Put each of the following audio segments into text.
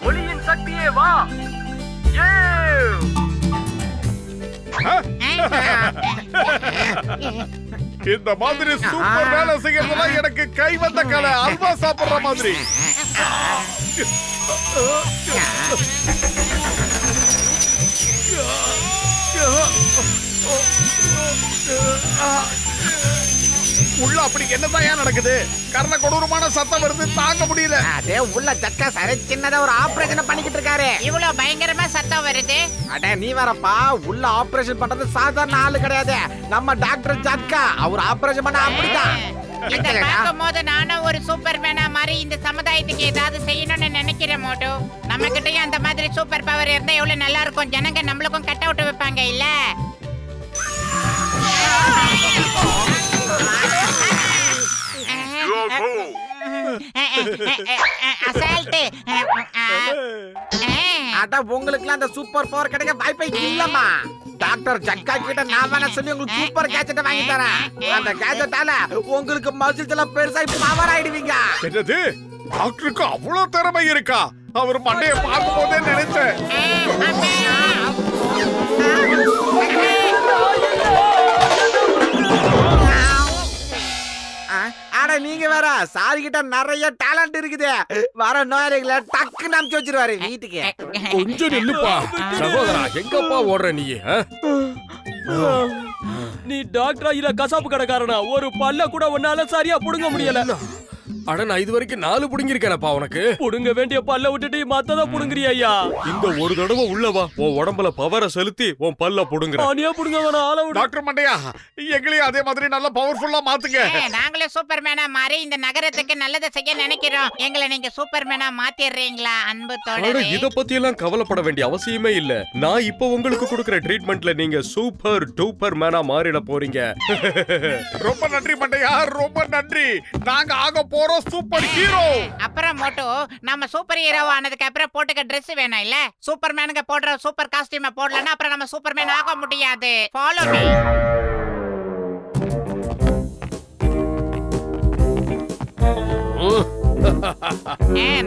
ஒளியின் சக்தியே வா. இந்த மாதிரி சூப்பர் வேலை செய்யறதுலாம் எனக்கு கை வந்த கலை. அல்வா சாப்பிடுற மாதிரி. உள்ள அப்படி என்னதான் நடக்குது? கர்ண கொடூரமான சத்தம் வருது, தாங்க முடியல. அதே உள்ள ஜக்கா சரி சின்னதா ஒரு ஆபரேஷன் பண்ணிக்கிட்டு இருக்காரு. இவ்வளவு பயங்கரமா சத்தம் வருது. அட நீ வரப்பா, உள்ள ஆபரேஷன் பண்றது சாதாரண ஆளு கிடையாது. நம்ம டாக்டர் ஜக்கா அவர் ஆபரேஷன் பண்ண அப்படிதான். இத பார்க்கும்போது நானும் ஒரு சூப்பர்மேனா மாதிரி இந்த சமுதாயத்துக்கு ஏதாவது செய்யணும்னு நினைக்கிறேன் மோட்டோ. நம்ம கிட்டயும் அந்த மாதிரி சூப்பர் பவர் இருந்தா எவ்வளவு நல்லா இருக்கும். ஜனங்க நம்மளுக்கும் கட் அவுட் வைப்பாங்க இல்ல? அட உங்களுக்குலாம் அந்த சூப்பர் பவர் கிடைக்க வாய்ப்பே இல்லம்மா. டாக்டர் ஜக்கா கிட்ட நான் வேணா சொல்லி உங்களுக்கு சூப்பர் கேஜெட் வாங்கி தரேன். அந்த கேஜெட்டால உங்களுக்கு மசில்ஸ் எல்லாம் பெருசா பவர் ஆயிடுவீங்க. என்னது? டாக்டருக்கு அவ்வளவு திறமை இருக்கா? அவர் மண்டைய பார்க்கும் போதே நினைச்சேன். ஆனா நீங்க வேற சாரி கிட்ட நிறைய டேலண்ட் இருக்குது. வர நோயாளிகளை டக்குன்னு அனுப்பிச்சு வச்சிருவாரு வீட்டுக்கு. கொஞ்சம் நில்லுப்பா சகோதரா, எங்கப்பா ஓடுற நீ? நீ டாக்டரா இல்ல கசாப்பு கடைக்காரனா? ஒரு பல்ல கூட உன்னால சரியா புடுங்க முடியல. அட நான் இது வரைக்கும் 4 புடுங்கிருக்கேனப்பா. உனக்கு புடுங்க வேண்டிய பல்ல விட்டுட்டு மத்தத புடுங்குறியா ஐயா? இந்த ஒரு தடவை உள்ளவா, உன் உடம்புல பவரை செலுத்தி உன் பல்ல புடுங்குற. ஆனியா புடுங்க வேணாம், ஆள விடு. டாக்டர் மண்டையா, எங்களையும் அதே மாதிரி நல்ல பவர்ஃபுல்லா மாத்துங்க. நாங்களும் சூப்பர்மேனா மாறி இந்த நகரத்துக்கு நல்லதை செய்ய நினைக்கிறோம். எங்களை நீங்க சூப்பர்மேனா மாத்திடுறீங்களா அன்பு தோழரே? இத பத்தி எல்லாம் கவலைப்பட வேண்டிய அவசியமே இல்ல. நான் இப்ப உங்களுக்கு கொடுக்கிற ட்ரீட்மெண்ட்ல நீங்க சூப்பர் டூப்பர் மேனா மாறிட போறீங்க. ரொம்ப நன்றி மண்டையா, ரொம்ப நன்றி. நாங்க ஆக போறோம் சூப்பர் ஹீரோ. அப்புறம் மோட்டோ, நம்ம சூப்பர் ஹீரோ ஆனதுக்கு அப்புறம் போட்டுக்க Dress வேணும் இல்ல? சூப்பர்மேனுக்கு போடுற சூப்பர் காஸ்டியூம் போடலன்னா அப்புறம் நம்ம சூப்பர்மேன் ஆக முடியாது. Follow me.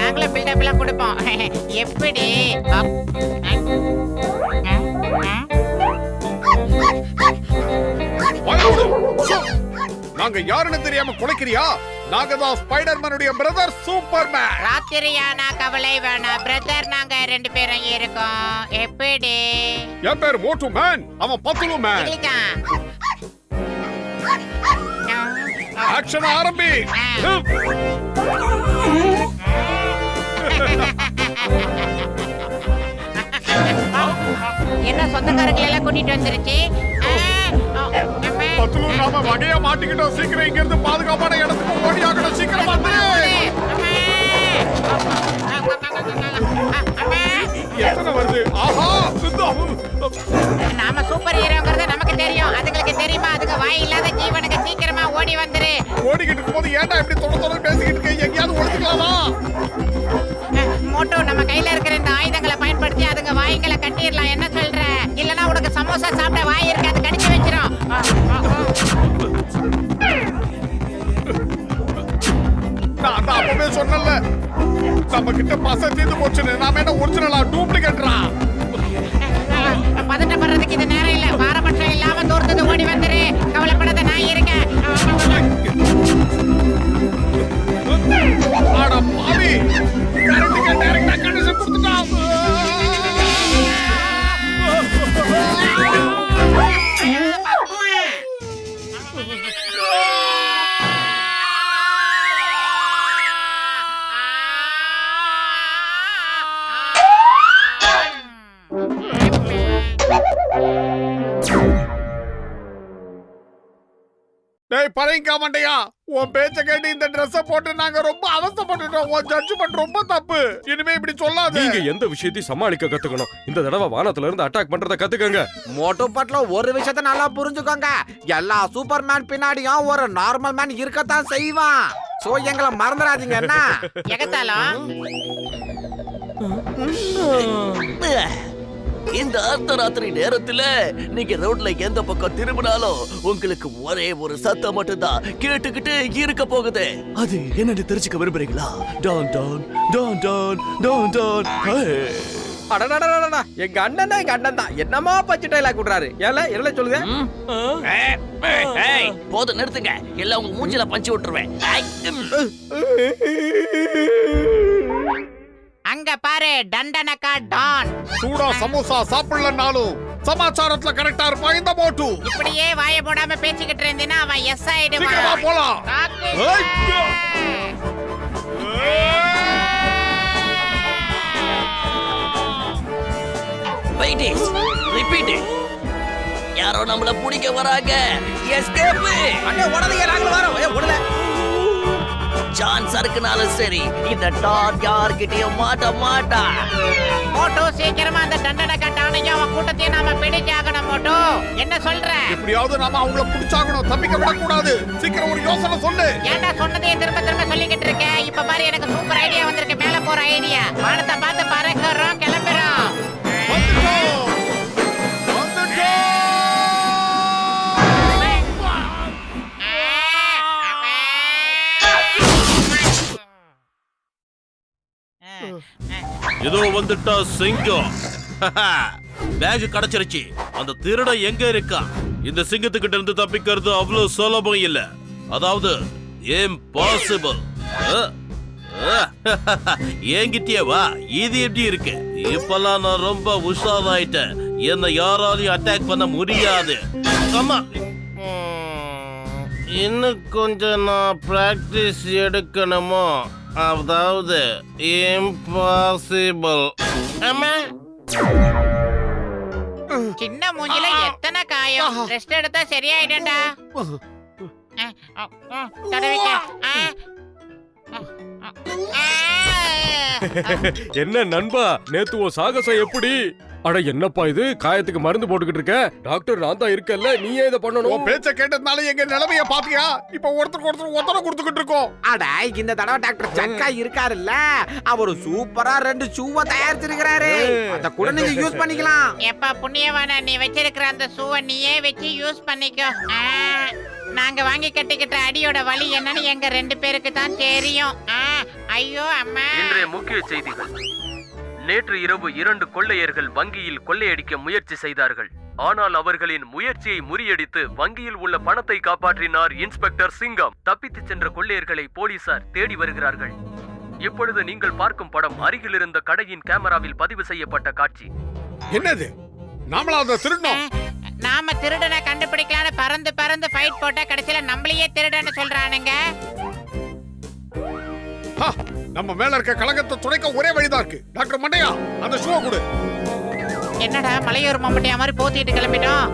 நாங்களும் பில்டப் எல்லாம் கொடுப்போம். எப்படி? நாங்க யாருன்னு தெரியாம குலைக்கிறியா? நாங்க தான் ஸ்பைடர்மேனுடைய பிரதர் சூப்பர்மேன். ராத்திரியானா கவலை வேணாம் பிரதர், நாங்க 2 பேரும் இருக்கோம். எப்படி? என் பேர் மோட்டு மேன், அவன் பத்துலு மேன். ஆக்ஷன் ஆரம்பி. என்ன சொந்தக்காரங்களை எல்லாம் கூட்டிட்டு வந்துருச்சு? பத்துலு நாம வகையா மாட்டிக்கிட்டோம். சீக்கிரம் இங்க இருந்து பாதுகாப்பான இடத்துக்கு ஓடி ஆகணும். சீக்கிரம் வந்து. எத்தனை வருது? ஆஹா, நாம சூப்பர் ஹீரோங்கிறது நமக்கு தெரியும். அதுங்களுக்கு தெரியுமா? அதுக்கு வாய் இல்லாத ஜீவனுக்கு சீக்கிரமா ஓடி வந்துரு. ஓடிக்கிட்டு இருக்கும்போது ஏன்டா இப்படி தொடர்ந்து பேசிக்கிட்டு இருக்க? எங்கேயாவது ஒளிஞ்சுக்கலாமா? மோட்டோ, நம்ம கையில இருக்கிற இந்த ஆயுதங்களை பயன்படுத்தி அதுங்க வாய்களை கட்டிடலாம். என்ன சொல்ற? இல்லனா உனக்கு சமோசா சாப்பிட வாய் இருக்கு, அது கடிச்சு வச்சிரும். நான் தான் அப்பவே சொன்னல, நம்ம கிட்ட பச தீந்து போச்சுன்னு. நாம என்ன ஒரிஜினலா டூப்ளிகேட்டரா? பதட்டப்படுறதுக்கு இது நேரம் இல்ல. பாரபட்சம் இல்லாம தூரத்துக்கு ஓடி வந்துரு. கவலைப்படாத, நான் இருக்கேன். ஆடா பாவி, கரெக்ட்டா டைரக்டா கண்டிஷன் கொடுத்துட்டான். டேய் பழைய மண்டையா, உன் பேச்ச கேட்டு இந்த Dress போட்டு நாங்க ரொம்ப அவசரப்பட்டுட்டோம். உன் ஜட்ஜ்மென்ட் ரொம்ப தப்பு. இனிமே இப்படி சொல்லாத. நீங்க எந்த விஷயத்தையும் சமாளிக்க கத்துக்கணும். இந்த தடவை வானத்துல இருந்து அட்டாக் பண்றத கத்துக்கங்க. மோட்டு பட்ல ஒரு விஷயத்தை நல்லா புரிஞ்சுக்கோங்க. எல்லா சூப்பர்மேன் பின்னாடியும் ஒரு நார்மல் மேன் இருக்கத்தான் செய்வான். சோ எங்களை மறந்துடாதீங்க. என்ன எகத்தாலும் இந்த அர்த்தராத்திரி நேரத்துல நீங்க ரோட்ல எந்த பக்கம் திரும்பினாலும் உங்களுக்கு ஒரே ஒரு சத்தம் மட்டும்தான் கேட்டுக்கிட்டே இருக்க போகுது. அது என்னன்னு தெரிஞ்சுக்க விரும்புறீங்களா? டான் டான் டான் டான் டான் டான். அடடடடடா, எங்க அண்ணன் தான் என்னமா பச்சை டைலாக் விடுறாரு. எல்லாம் சொல்லுங்க. போதும், நிறுத்துங்க. எல்லாம் உங்க மூஞ்சில பஞ்சு விட்டுருவேன். அங்க பாரு, டண்டனக்கா டான். சூடா சமோசா சாப்பிடலனாலும் சமாச்சாரத்துல கரெக்டா இருப்பான் இந்த மோட்டு. இப்படியே வாய போடாம பேசிக்கிட்டு இருந்தீனா அவன் எஸ் சீக்கிரமா ஆயிடுவான். போலாம். Wait it. Repeat it. யாரோ நம்மள பிடிக்க வராங்க. எஸ்கேப். அண்ணே ஓடாதீங்க, நாங்களும் வரோம். ஓடல. சான்ஸ் இருக்குனாலும் சரி, இந்த டான் யார்கிட்டயும் மாட்டா. மோட்டோ, சீக்கிரமா அந்த டண்டனக்கா டானையும் அவன் கூட்டத்தையும் நாம பிடிச்சாகணும் மோட்டோ. என்ன சொல்ற? எப்படியாவது நாம அவங்கள பிடிச்சாகணும், தப்பிக்க விடக்கூடாது. சீக்கிரம் ஒரு யோசனை சொல்லு. ஏன்டா சொன்னதே திரும்ப திரும்ப சொல்லிக்கிட்டு இருக்க? இப்ப பாரு, எனக்கு சூப்பர் ஐடியா வந்திருக்கு. மேல போற ஐடியா. வானத்தை பார்த்து பறக்கிறோம், கிளம்புறோம். வந்துட்டோம். வந்துட்டோம். ஏதோ வந்துட்டா சிங்கம். பேக் கிடைச்சிருச்சு. அந்த திருடன் எங்க இருக்கா? இந்த சிங்கத்துக்கிட்ட இருந்து தப்பிக்கிறது அவ்வளவு சுலபம் இல்ல. அதாவது இம்பாசிபிள். என்கிட்டயே வா. இது எப்படி இருக்கு? இப்பெல்லாம் நான் ரொம்ப உஷாராயிட்டேன். என்ன யாராலையும் அட்டாக் பண்ண முடியாது. ஆமா, இன்னும் கொஞ்சம் நான் பிராக்டிஸ் எடுக்கணுமோ? அதாவது இம்பாசிபிள். சின்ன மூஞ்சில எத்தனை காயம். ரெஸ்ட் எடுத்தா சரியாயிடும்டா. தடவிக்க. என்ன நண்பா, நேத்து உன் சாகசம் எப்படி? அட என்னப்பா இது, காயத்துக்கு மருந்து போட்டுக்கிட்டு இருக்க? டாக்டர் நான் தான் இருக்கல்ல, நீயே இதை பண்ணணும். உன் பேச்ச கேட்டதுனால எங்க நிலைமைய பாத்தியா? இப்ப ஒருத்தருக்கு ஒருத்தர் ஒத்தனை கொடுத்துக்கிட்டு இருக்கோம். அட இந்த தடவை டாக்டர் ஜக்கா இருக்காருல்ல, அவரு சூப்பரா 2 ஷூவை தயாரிச்சிருக்காரு. அத கூட நீங்க யூஸ் பண்ணிக்கலாம். எப்ப புண்ணியவான, நீ வச்சிருக்கிற அந்த ஷூவை நீயே வச்சு யூஸ் பண்ணிக்கோ. நாங்க வாங்கி கட்டிக்கிட்ட அடியோட வலி என்னன்னு எங்க 2 பேருக்கு தான் தெரியும். ஐயோ அம்மா. இன்றைய முக்கிய செய்திகள். நேற்று இரவு 2 கொள்ளையர்கள் வங்கியில் கொள்ளையடிக்க முயற்சி செய்தார்கள். ஆனால் அவர்களின் முயற்சியை முறியடித்து வங்கியில் உள்ள பணத்தை காப்பாற்றினார் இன்ஸ்பெக்டர் சிங்கம். தப்பித்துச் சென்ற கொள்ளையர்களை போலீசார் தேடி வருகிறார்கள். இப்பொழுது நீங்கள் பார்க்கும் படம் அருகில் இருந்த கடையின் கேமராவில் பதிவு செய்யப்பட்ட காட்சி. என்னது? நாமளா அதை திருடணும்? நாம திருடனை கண்டுபிடிக்கலான்னு பறந்து பறந்து ஃபைட் போட்டா கடைசியில நம்மளையே திருடன்னு சொல்றானுங்க. நம்ம மேல இருக்க கலங்கத்தை துடைக்க ஒரே வழிதான் இருக்கு. டாக்டர் மண்டையா, அந்த ஷூவை கொடு. என்னடா மலையூர் மம்பட்டியா மாதிரி போத்திட்டு கிளம்பிட்டோம்.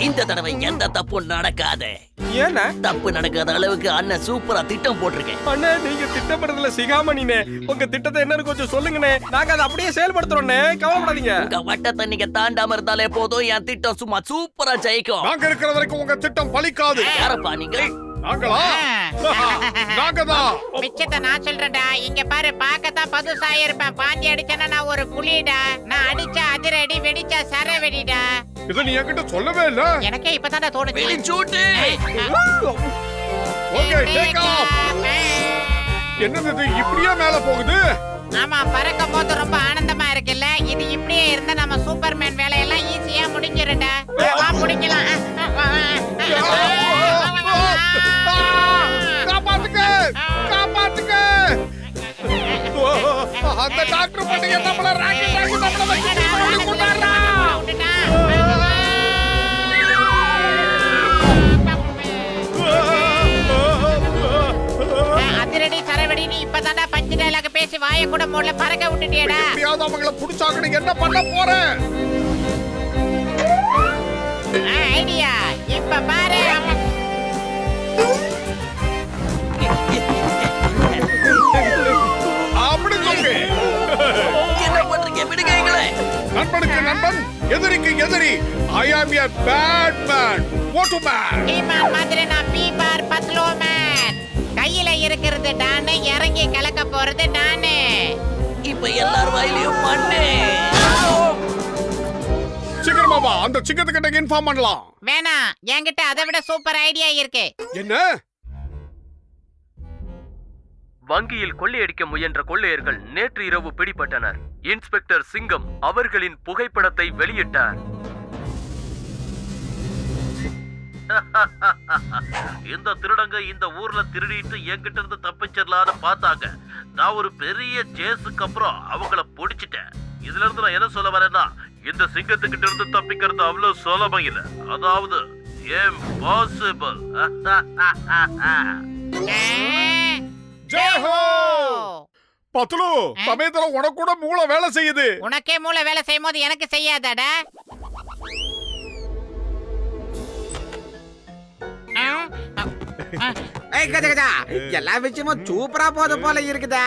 இந்த தடவை எந்த தப்பும் நடக்காது. ஏன்னா தப்பு நடக்காத அளவுக்கு அண்ணன் சூப்பரா திட்டம் போட்டிருக்கேன். அண்ணே, நீங்க திட்டப்படுறதுல சிகாமணினே. உங்க திட்டத்தை என்னன்னு கொஞ்சம் சொல்லுங்கண்ணே. நாங்க அதை அப்படியே செயல்படுத்துறோம்னே, கவலைப்படாதீங்க. உங்க வட்டத்தை நீங்க தாண்டாம இருந்தாலே போதும், என் திட்டம் சும்மா சூப்பரா ஜெயிக்கும். நாங்க இருக்கிற வரைக்கும் உங்க திட்டம் பலிக்காது. யாரப்பா நீங்கள்? நாங்களா? நாங்கதான். மிச்சத்தை நான் சொல்றேன்டா. இங்க பாரு, பாக்கத்தான் பதுசாய இருப்பேன். பாத்தி அடிச்சேன்னா நான் ஒரு புலிடா. நான் அடிச்சா அதிரடி, வெடிச்சா சர வெடிடா. இத நீ என்கிட்ட சொல்லவே இல்ல. எனக்கே இப்பதான்டா தோணுச்சு. வெளிச்சூட்டு. Okay, take off. என்னது இது இப்படியே மேல போகுது? ஆமா, பறக்கும் போது ரொம்ப ஆனந்தமா இருக்குல்ல. இது இப்படியே இருந்தா நம்ம சூப்பர்மேன் வேலையெல்லாம் ஈஸியா முடிஞ்சிருடா. வா முடிக்கலாம். காப்பாத்துங்க, காப்பாத்துங்க. அந்த டாக்டர் பண்டிகை நம்மள ராக்கெட் ஆகி நம்மள வச்சு ஓடி கொண்டாடுறா. அதிரடி சரவடி, நீ இப்பதான்டா பஞ்சு டைலாக் பேசி வாயை கூட மூடல, பறக்க விட்டுட்டியடா. எப்படியாவது அவங்கள புடிச்சாகணும். என்ன பண்ண போறேன்? ஐடியா இப்ப பாரு. நண்பனுக்கு நண்பன், எதிரிக்கு எதிரி. ஐ ஆம் எ பேட் மேன், மோட்டு மேன். ஹீமான் மாதிரி நான் பீபார் பத்லோ மேன். கையில இருக்கிறது நானு, இறங்கி கலக்க போறது நானு. இப்ப எல்லார் வாயிலையும் மண்ணு. சீக்கிரமா வா, அந்த சிங்கத்துக்கிட்ட இன்ஃபார்ம் பண்ணலாம். வேணாம், என்கிட்ட அதை விட சூப்பர் ஐடியா இருக்கு. என்ன? வங்கியில் கொள்ளையடிக்க முயன்ற கொள்ளையர்கள் நேற்று இரவு பிடிபட்டனர். இன்ஸ்பெக்டர் சிங்கம் அவர்களின் புகைப்படத்தை வெளியிட்டார். இந்த திருடங்க இந்த ஊர்ல திருடிட்டு என்கிட்ட இருந்து தப்பிச்சிடலான்னு பார்த்தாங்க. நான் ஒரு பெரிய சேஸுக்கு அப்புறம் அவங்கள பிடிச்சிட்டேன். இதுல இருந்து நான் என்ன சொல்ல வரேன்னா, இந்த சிங்கத்துக்கிட்ட இருந்து தப்பிக்கிறது அவ்வளவு சுலபம் இல்ல. அதாவது இம்பாசிபிள். ஜெய் ஹோ! பத்லு, சமயத்துல உனக்கு கூட மூளை வேலை செய்யுது. உனக்கே மூளை வேலை செய்யும் போது எனக்கு செய்யாதாடா? ஏய் கஜா கஜா, எல்லா விஷயமும் சூப்பரா போது போல இருக்குதா.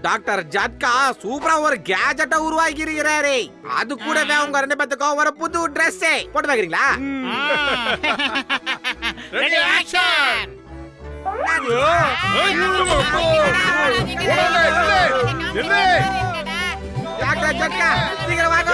டாக்டர் ஜட்கா சூப்பரா ஒரு கேஜெட்டை உருவாக்கி இருக்கிறாரு. அது கூடவே உங்க 2 பேத்துக்கும் ஒரு புது Dress போட்டு வைக்கிறீங்களா? Ready action. டாக்டர் ஜட்கா சீக்கிரம் வாங்க.